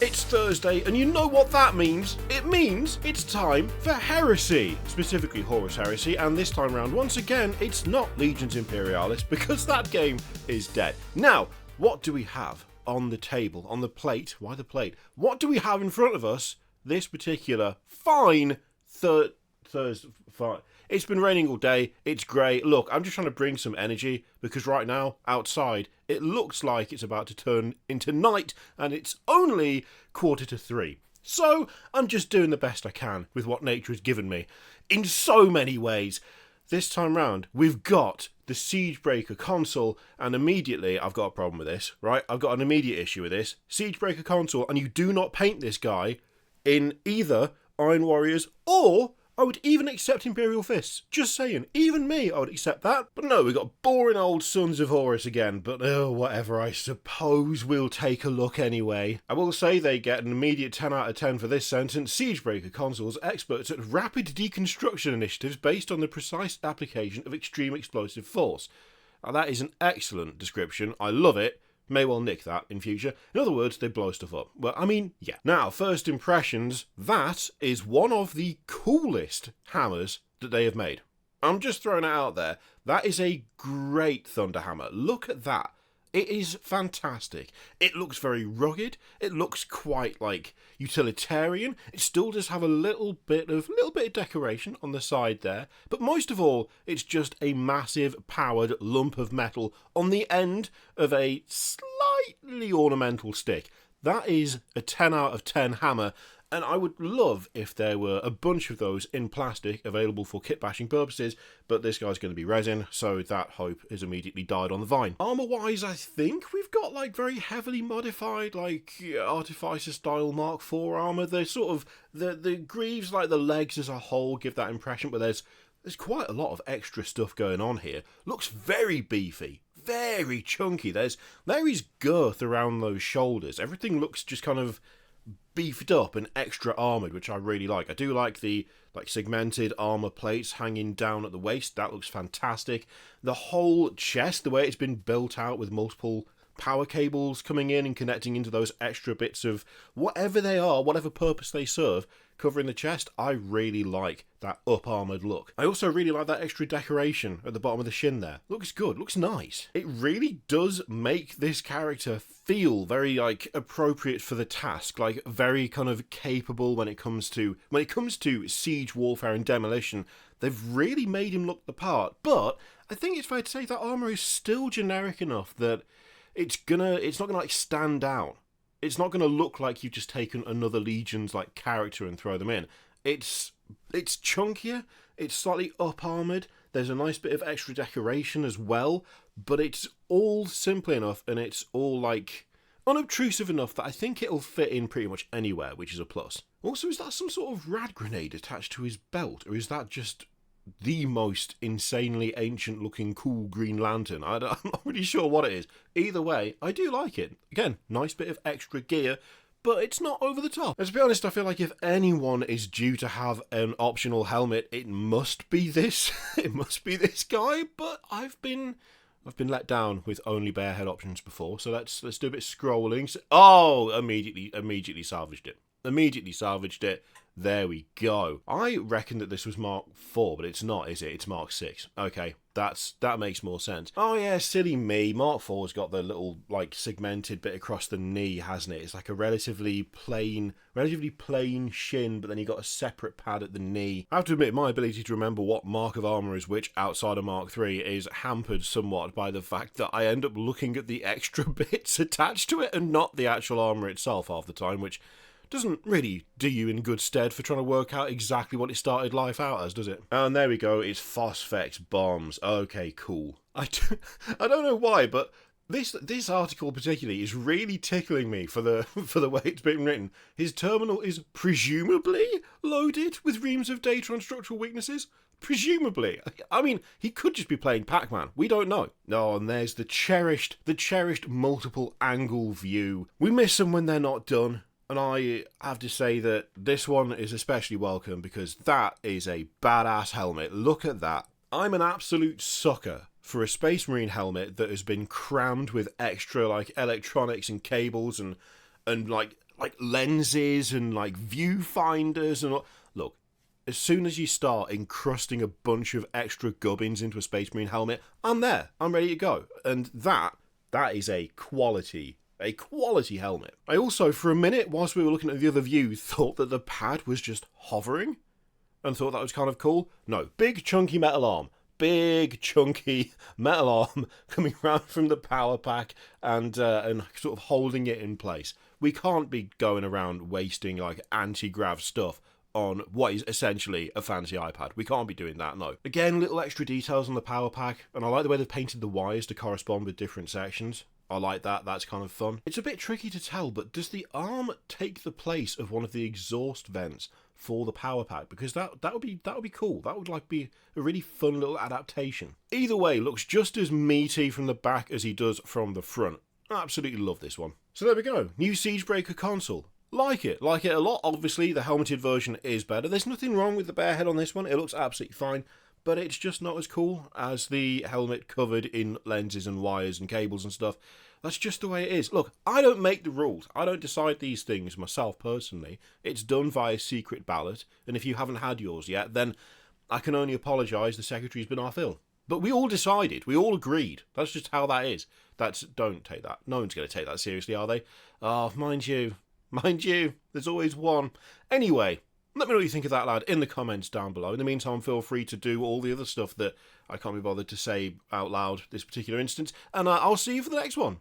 It's Thursday, and you know what that means? It means it's time for Heresy, specifically Horus Heresy, and this time round, once again, it's not Legions Imperialis, because that game is dead. Now, what do we have on the table, on the plate? Why the plate? What do we have in front of us this particular fine Thursday? It's been raining all day, it's grey. Look, I'm just trying to bring some energy, because right now, outside, it looks like it's about to turn into night, and it's only 2:45. So, I'm just doing the best I can with what nature has given me, in so many ways. This time round, we've got the Siege Breaker Consul, and immediately, I've got a problem with this, right? I've got an immediate issue with this. Siege Breaker Consul, and you do not paint this guy in either Iron Warriors or I would even accept Imperial Fists. Just saying. Even me, I would accept that. But no, we've got boring old Sons of Horus again. But whatever, I suppose we'll take a look anyway. I will say they get an immediate 10 out of 10 for this sentence. Siege Breaker Consuls, experts at rapid deconstruction initiatives based on the precise application of extreme explosive force. Now, that is an excellent description. I love it. May well nick that in future. In other words, they blow stuff up. Well, I mean, yeah. Now, first impressions, that is one of the coolest hammers that they have made. I'm just throwing it out there. That is a great thunder hammer. Look at that. It is fantastic. It looks very rugged. It looks quite, like, utilitarian. It still does have a little bit of decoration on the side there. But most of all, it's just a massive powered lump of metal on the end of a slightly ornamental stick. That is a 10 out of 10 hammer. And I would love if there were a bunch of those in plastic available for kit bashing purposes, but this guy's going to be resin, so that hope is immediately died on the vine. Armour-wise, I think we've got like very heavily modified, like Artificer style Mark IV armour. They're sort of, the greaves, like the legs as a whole, give that impression, but there's quite a lot of extra stuff going on here. Looks very beefy. Very chunky. There is girth around those shoulders. Everything looks just kind of beefed up and extra armoured, which I really like. I do like the segmented armour plates hanging down at the waist. That looks fantastic. The whole chest, the way it's been built out with multiple power cables coming in and connecting into those extra bits of whatever they are, whatever purpose they serve, covering the chest, I really like that up-armoured look. I also really like that extra decoration at the bottom of the shin there. Looks good, looks nice. It really does make this character feel very, like, appropriate for the task, like, very kind of capable when it comes to siege warfare and demolition. They've really made him look the part, but I think it's fair to say that armour is still generic enough that it's not gonna like stand out. It's not going to look like you've just taken another Legion's like character and throw them in. It's chunkier, it's slightly up-armoured, there's a nice bit of extra decoration as well, but it's all simple enough and it's all like unobtrusive enough that I think it'll fit in pretty much anywhere, which is a plus. Also, is that some sort of rad grenade attached to his belt, or is that just the most insanely ancient looking cool Green Lantern? I'm not really sure what it is. Either way, I do like it. Again, nice bit of extra gear, but it's not over the top. And to be honest, I feel like if anyone is due to have an optional helmet, it must be this. It must be this guy, but I've been let down with only bare head options before, so let's do a bit of scrolling. Oh, immediately salvaged it. Immediately salvaged it. There we go. I reckon that this was Mark IV, but it's not, is it? It's Mark VI. Okay, that makes more sense. Oh yeah, silly me. Mark IV's got the little, like, segmented bit across the knee, hasn't it? It's like a relatively plain shin, but then you got a separate pad at the knee. I have to admit, my ability to remember what mark of armour is which outside of Mark III is hampered somewhat by the fact that I end up looking at the extra bits attached to it and not the actual armour itself half the time, which doesn't really do you in good stead for trying to work out exactly what it started life out as, does it? And there we go, it's Phosphex bombs. Okay, cool. I don't know why, but this article particularly is really tickling me for the way it's been written. His terminal is presumably loaded with reams of data on structural weaknesses. Presumably. I mean, he could just be playing Pac-Man. We don't know. Oh, and there's the cherished multiple angle view. We miss them when they're not done. And I have to say that this one is especially welcome because that is a badass helmet. Look at that. I'm an absolute sucker for a Space Marine helmet that has been crammed with extra like electronics and cables and like like lenses and like viewfinders and all. Look, as soon as you start encrusting a bunch of extra gubbins into a Space Marine helmet, I'm there. I'm ready to go. And that is a quality helmet. I also, for a minute, whilst we were looking at the other view, thought that the pad was just hovering and thought that was kind of cool. No, big chunky metal arm. Big chunky metal arm coming around from the power pack and sort of holding it in place. We can't be going around wasting like anti-grav stuff on what is essentially a fancy iPad. We can't be doing that, no. Again, little extra details on the power pack, and I like the way they've painted the wires to correspond with different sections. I like that, that's kind of fun. It's a bit tricky to tell, but does the arm take the place of one of the exhaust vents for the power pack? Because that would be cool. That would like be a really fun little adaptation. Either way, looks just as meaty from the back as he does from the front. I absolutely love this one. So there we go, new Siege Breaker Consul. Like it a lot. Obviously, the helmeted version is better. There's nothing wrong with the bare head on this one. It looks absolutely fine, but it's just not as cool as the helmet covered in lenses and wires and cables and stuff. That's just the way it is. Look, I don't make the rules. I don't decide these things myself personally. It's done via secret ballot, and if you haven't had yours yet, then I can only apologise. The secretary's been off ill. But we all decided. We all agreed. That's just how that is. Don't take that. No one's going to take that seriously, are they? Oh, mind you, there's always one. Anyway, let me know what you think of that, lad, in the comments down below. In the meantime, feel free to do all the other stuff that I can't be bothered to say out loud this particular instance, and I'll see you for the next one.